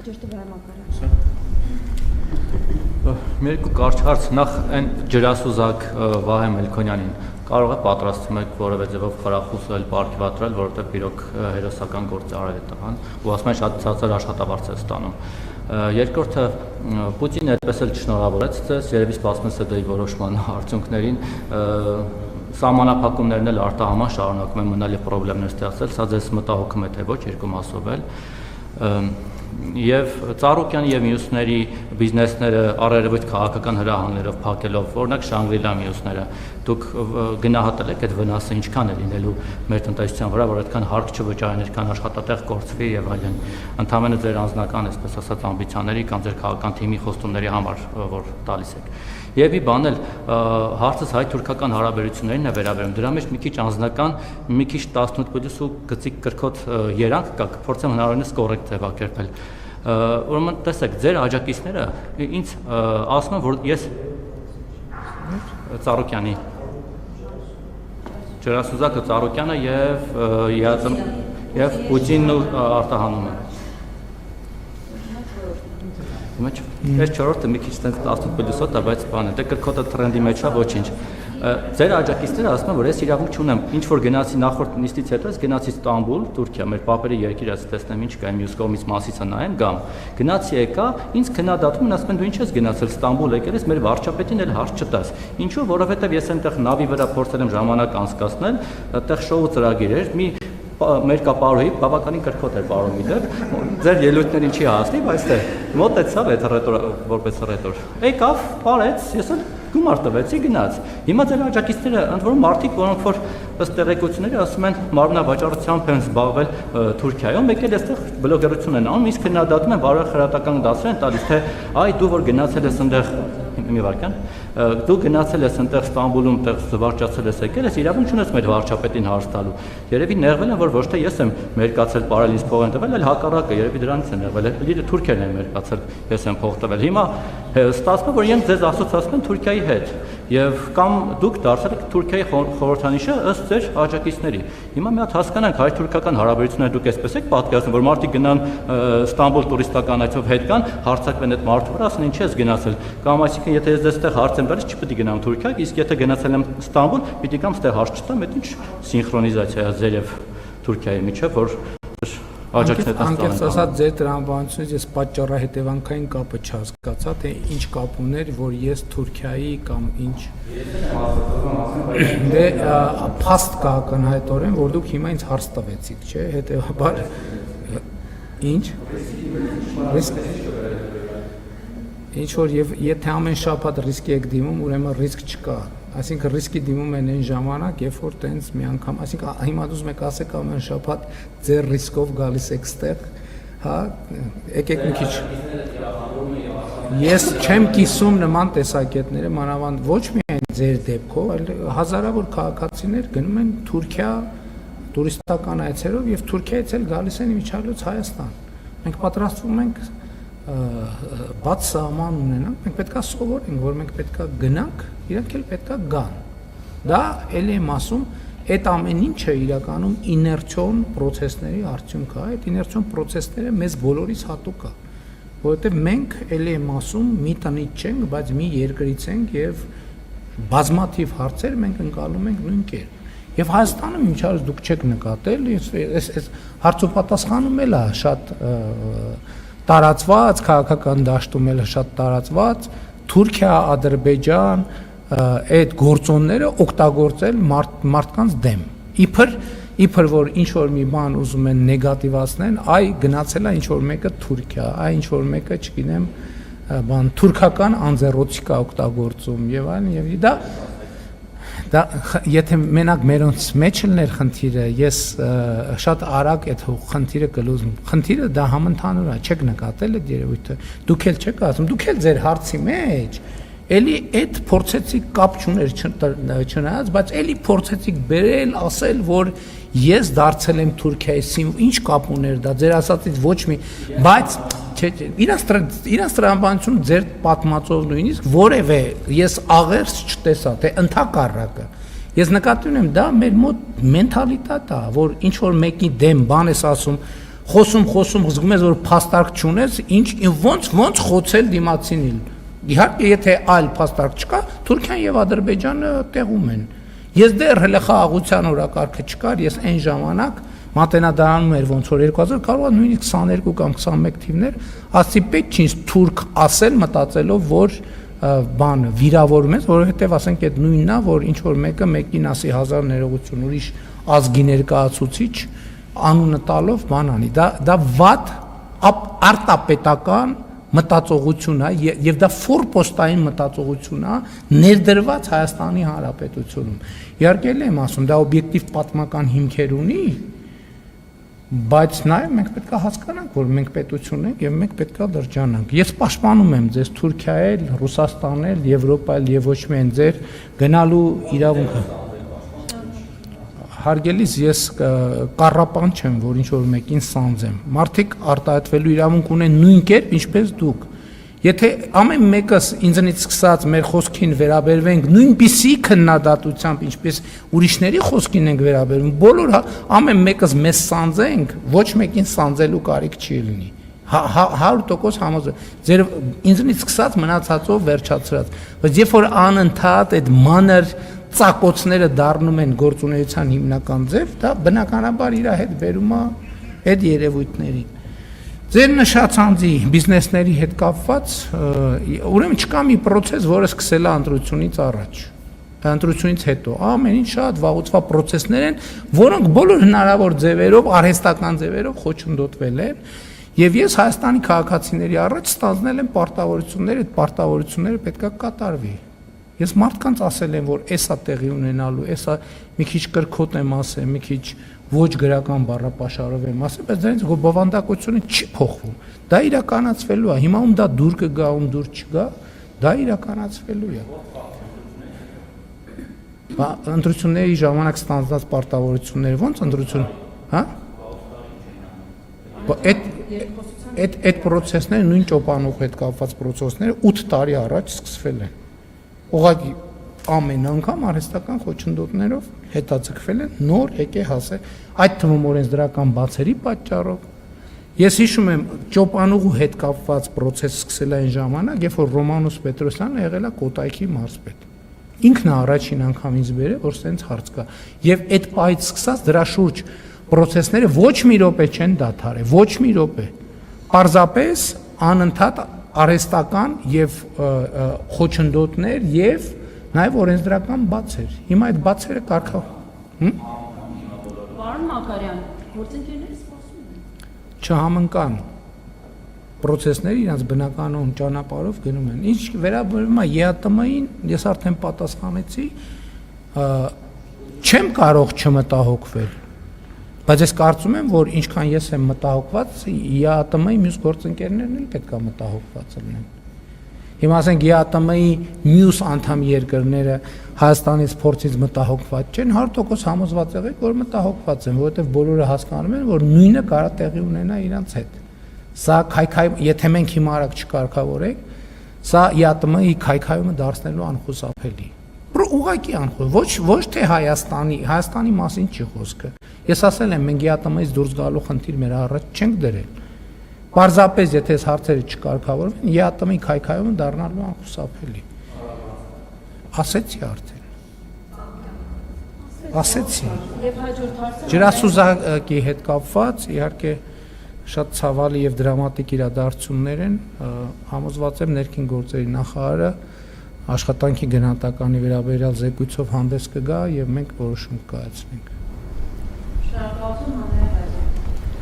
Հաջորդը վերամակարան։ Մեր կարճ հարց նախ այն ջրասուզակ Վահե Մելքոնյանին կարող է պատրաստում եք որևէ ձևով խրախուսել, պարգևատրել, որովհետև իրոք հերոսական գործ արել է տղան, ու ասում են շատ ցածր աշխատավարձ է ստանում։ Երկրորդը Պուտինը այդպես էլ չշնորհավորեց ձեզ, երևի սպասում է ՍԴ-ի որոշման արդյունքներին, սահմանափակումներն էլ արտահաման շարունակում են մնալ եւ խնդիրներ ստեղծել, սա ձեզ մտահոգում է թե ոչ, երկու մասով էլ։ Եվ Ծառուկյանի եւ մյուսների բիզնեսները առերևույթ քաղաքական հրահանգներով փակելով, օրինակ Շանգրիլա մյուսները, դուք գնահատել եք այդ վնասը ինչքան է լինելու մեր տնտեսության վրա, որ այդքան հարկ չվճարեն, այդքան աշխատատեղ կորցվի եւ այլն։ Ընդհանրապես ձեր անձնական, այսպես ասած, ամբիցիաների կամ ձեր քաղաքական թիմի խոստումների համար, որ տալիս եք։ Եվ մի բան էլ հարցս հայ-թուրքական հարաբերություններին է վերաբերում, դրա մեջ մի քիչ անձնական, մի քիչ 18+ու գծիկ կրկոտ երանգ կա, փորձեմ հնարավորինս կոռեկտ ձևակերպել։ Ուրեմն տեսեք, ձեր աջակիցները ինձ ասում են, որ ես Ծառուկյանի ջրասուզակը Ծառուկյանը եւ Պուտինն ու արտահանում են։ Ես չորրորդը մի քիչ տենց 18+-ոտ է, բայց բան է, դե կրկոտը տրենդի մեջ է, ոչինչ։ Ձեր աջակիցները ասում են, որ ես իրավունք չունեմ, ինչ որ գնացի նախորդ նիստից հետո, ես գնացի Ստամբուլ, Թուրքիա, մեր պապերի երկիր, ես տեսնեմ ինչ կա, մյուս կողմից մասիցը նայեմ, գամ։ Գնացի եկա, ինձ քննադատում են, ասում են դու ինչ ես գնացել Ստամբուլ եկել ես, մեր վարչապետին էլ հարց չտաս։ Ինչու, որովհետև ես այնտեղ նավի վրա փորձել եմ ժամանակ անցկացնել, այդտեղ շոու ծրագիր էր, մի մերկապարոյի բավականին կրկոտ էր պարոն իդեպ, ձեր ելույթներին չի հասնի, բայց թե մոտեցավ այդ որպես ռետոր, եկավ, պարեց, ես էլ գումար տվեցի, գնաց։ Հիմա ձեր աջակիցները, ընդ որում մարդիկ, որոնք որ ըստ տեղեկությունների ասում են մարմնավաճառությամբ են զբաղվել Թուրքիայում, եկել այստեղ բլոգերություն են անում, իսկ քննադատում են բարոյ խրատական դասեր են տալիս, թե այ դու որ գնացել ես այնտեղ մի վարքան, դու գնացել ես այնտեղ Ստամբուլում, այդտեղ զվարճացել ես եկել ես, իրավունք չունես մեր վարչապետին հարց տալու։ Երևի նեղվել են, որ ոչ թե ես եմ մերկացել, պարել ինձ փող են տվել, այլ հակառակը, երևի դրանից են նեղվել, այլ Թուրքիան է մերկացել, ես եմ փող տվել։ Հիմա ստացվում է, որ իրենք ձեզ ասոցացնում են Թուրքիայի հետ, եւ կամ դուք դարձել եք Թուրքիայի խորհրդանիշը ըստ ձեր աջակիցների։ Հիմա մի հատ հասկանանք հայ-թուրքական հարաբերությունները դուք այսպես եք պատկերացնում, որ մարդիկ գնան Ստամբուլ տուրիստական այցով հետ կան, հարցակվեն այդ մարդու վրա, ասեն ինչ ես գնացել, կամ այսինքն եթե ես դեռ հարց եմ տալիս, չպետք է գնամ Թուրքիա, իսկ եթե գնացել եմ Ստամբուլ, պիտի կամ ստեղ հարց չտամ, այդ ինչ սինխրոնիզացիա է ձեր եւ Թուրքիայի միջեւ, որ աջակցությունները անկեղծ ասած ձեր տրամաբանությունից ես պատճառահետևանքային կապը չհասկացա, թե ինչ կապ ուներ, որ ես Թուրքիայի կամ ինչ դե փաստ կա ակնհայտորեն, որ դուք հիմա ինձ հարց տվեցիք, չէ, հետեւաբար ինչ ինչ որ եւ եթե ամեն շաբաթ ռիսկի եք դիմում, ուրեմն ռիսկ չկա։ Այսինքն ռիսկի դիմում են այն ժամանակ, երբ որ տենց մի անգամ, այսինքն հիմա դուք եք ասեք ամեն շաբաթ ձեր ռիսկով գալիս եք ստեղ, հա, եկեք մի քիչ։ Ես չեմ կիսում նման տեսակետները, մանավանդ ոչ միայն ձեր դեպքով, այլ հազարավոր քաղաքացիներ գնում են Թուրքիա տուրիստական այցերով եւ Թուրքիայից էլ գալիս են իմիջիայլոց Հայաստան։ Մենք պատրաստվում ենք բաց սահման ունենանք, մենք պետք է սովորենք, որ մենք պետք է գնանք, իրանք էլ պետք է գան։ Դա էլ եմ ասում, այդ ամեն ինչը իրականում իներցիոն պրոցեսների արդյունք է, այդ իներցիոն պրոցեսները մեզ բոլորիս հատուկ է, որովհետև մենք էլ եմ ասում, մի տնից չենք, բայց մի երկրից ենք եւ բազմաթիվ հարցեր մենք ընկալում ենք նույն կերպ։ Եվ Հայաստանում ինչա՞ դուք չեք նկատել, այս հարցոպատասխանում էլ է շատ տարածված, քաղաքական դաշտում էլ շատ տարածված, Թուրքիա, Ադրբեջան, այդ գործոնները օգտագործել մարդկանց դեմ։ Իբր որ ինչ որ մի բան ուզում են նեգատիվացնեն, այ գնացել է ինչ որ մեկը Թուրքիա, այ ինչ որ մեկը, չգիտեմ, բան թուրքական անձեռոցիկա օգտագործում եւ այլն եւ դա եթե մենակ մերոնց մեջ լներ խնդիրը, ես շատ արագ այդ խնդիրը կլուզում։ Խնդիրը դա համընդհանուր է, չեք նկատել այդ երևույթը։ Դուք էլ չեք ասում, դուք էլ ձեր հարցի մեջ էլի այդ փորձեցիք կապ չուներ չնայած, բայց էլի փորձեցիք բերել, ասել, որ ես դարձել եմ Թուրքիայի ինչ կապ ուներ դա, ձեր ասածից ոչ մի, բայց իրաց տրամաբանություն ձեր պատմածով նույնիսկ որևէ ես աղերս չտեսա, թե ընդհակառակը։ Ես նկատի ունեմ, դա մեր մոտ մենթալիտետ է, որ ինչ որ մեկի դեմ բան ես ասում, խոսում զգում ես որ փաստարկ չունես, ոնց խոցել դիմացինին։ Իհարկե, եթե այլ փաստարկ չկա, Թուրքիան եւ Ադրբեջանը տեղում են։ Ես դեռ հələ խաղաղության օրակարգը չկար, ես այն ժամանակ մատենադարանում էր ոնց որ 2000 կարող է նույնիսկ 22 կամ 21 թիվներ, ասի պետք չի թուրք ասել մտածելով որ բան վիրավորում ես, որովհետեւ ասենք այդ նույնն է, որ ինչ որ մեկը մեկին ասի 1000 ներողություն, ուրիշ ազգի ներկայացուցիչ անունը տալով բան անի։ Դա վատ արտապետական մտածողություն է եւ դա ֆորպոստային մտածողություն է ներդրված Հայաստանի Հանրապետությունում։ Իհարկե եմ ասում, դա օբյեկտիվ պատմական հիմքեր ունի, բայց նաեւ մենք պետք է հասկանանք, որ մենք պետություն ենք եւ մենք պետք է դրջանանք։ Ես պաշտպանում եմ ձեզ Թուրքիա էլ, Ռուսաստան էլ, Եվրոպա էլ եւ ոչ միայն ձեր գնալու իրավունքը։ Հարգելիս ես կառապան չեմ, որ ինչ որ մեկին սանձեմ։ Մարդիկ արտահայտվելու իրավունք ունեն նույն կերպ, ինչպես դուք։ Եթե ամեն մեկս ինձնից սկսած մեր խոսքին վերաբերվենք նույնպիսի քննադատությամբ, ինչպես ուրիշների խոսքին ենք վերաբերվում, բոլոր ամեն մեկս մեզ սանձենք, ոչ մեկին սանձելու կարիք չի լինի։ 100% համոզվեմ։ Ձեր ինձնից սկսած մնացածով վերջացրած։ Բայց երբ որ անընդհատ այդ մանր ծակոցները դառնում են գործունեության հիմնական ձև, դա բնականաբար իր հետ բերում է այդ երևույթներին։ Ձեր նշած անձի բիզնեսների հետ կապված, ուրեմն չկա մի process, որը սկսել է ընտրությունից առաջ, ընտրությունից հետո, ամեն ինչ շատ վաղուց process-ներ են, որոնք բոլոր հնարավոր ձևերով, արհեստական ձևերով խոչընդոտվել են, եւ ես Հայաստանի քաղաքացիների առաջ ստանձնել եմ պարտավորություններ, այդ պարտավորությունները պետք է կատարվի։ Ես մարդկանց ասել եմ, որ էսա տեղի ունենալու, էսա մի քիչ կրկոտ եմ ասել, մի քիչ ոչ գրական բառապաշարով եմ ասել, բայց դրանից բովանդակությունը չի փոխվում։ Դա իրականացվելու է։ Հիմա ում դա դուր կգա, ում դուր չգա, դա իրականացվելու է։ Ընտրությունների ժամանակ ստանձնած պարտավորությունները ո՞նց ընտրություն, հա? Այդ process-ները նույն ճոպանուղ հետ կապված process-ները 8 տարի առաջ սկսվել են։ Ուղղակի ամեն անգամ արհեստական խոչընդոտներով հետաձգվել են, նոր եկե հասել, այդ թվում օրենսդրական բացերի պատճառով։ Ես հիշում եմ ճոպանուղու հետ կապված process սկսել այն ժամանակ, երբ որ Ռոմանոս Պետրոսյանը եղել է Կոտայքի մարզպետ։ Ինքն է առաջին անգամ ինձ բերել, որ սենց հարց կա։ Եվ այդ պայից սկսած դրա շուրջ process-ները ոչ մի րոպե չեն դադարել, ոչ մի րոպե։ Պարզապես անընդհատ արհեստական եւ խոչընդոտներ եւ նաեւ օրենսդրական բացեր։ Հիմա այդ բացերը կարգա։ Պարոն Մակարյան, գործընկերները սպասում են։ Չհամընկան process-ները իրենց բնականոն ճանապարհով գնում են։ Ինչ վերաբերում է ԵԱՏՄ-ին, ես արդեն պատասխանեցի, չեմ կարող չմտահոգվել։ Բայց ես կարծում եմ, որ ինչքան ես եմ մտահոգված, ԵԱՏՄ-ի մյուս գործընկերներն էլ պետք է մտահոգված լինեն։ Հիմա ասենք ԵԱՏՄ-ի մյուս անդամ երկրները Հայաստանից փորձից մտահոգված չեն, 100% համոզված եղեք, որ մտահոգված են, որովհետև բոլորը հասկանում են, որ նույնը կարող է տեղի ունենա իրենց հետ։ Սա եթե մենք հիմա արագ չկարգավորենք, սա ԵԱՏՄ-ի քայքայումը դարձնելու անխուսափելի։ Ուղղակի անխոս, ոչ թե Հայաստանի մասին չի խոսքը։ Ես ասել եմ, մենք ԵԱՏՄ-ից դուրս գալու խնդիր մեր առաջ չենք դրել։ Պարզապես եթե այս հարցերը չկարգավորվեն, ԵԱՏՄ-ի քայքայումը դառնալու անխուսափելի։ Ասեցի արդեն։ Ասեցի։ Եվ հաջորդ հարցը Ջրասուզակի հետ կապված, իհարկե շատ ցավալի եւ դրամատիկ իրադարձություններ են, համոզված եմ ներքին գործերի նախարարը աշխատանքի գնահատականի վերաբերյալ զեկույցով հանդես կգա եւ մենք որոշում կայացնենք։ շնորհակալություն հանրային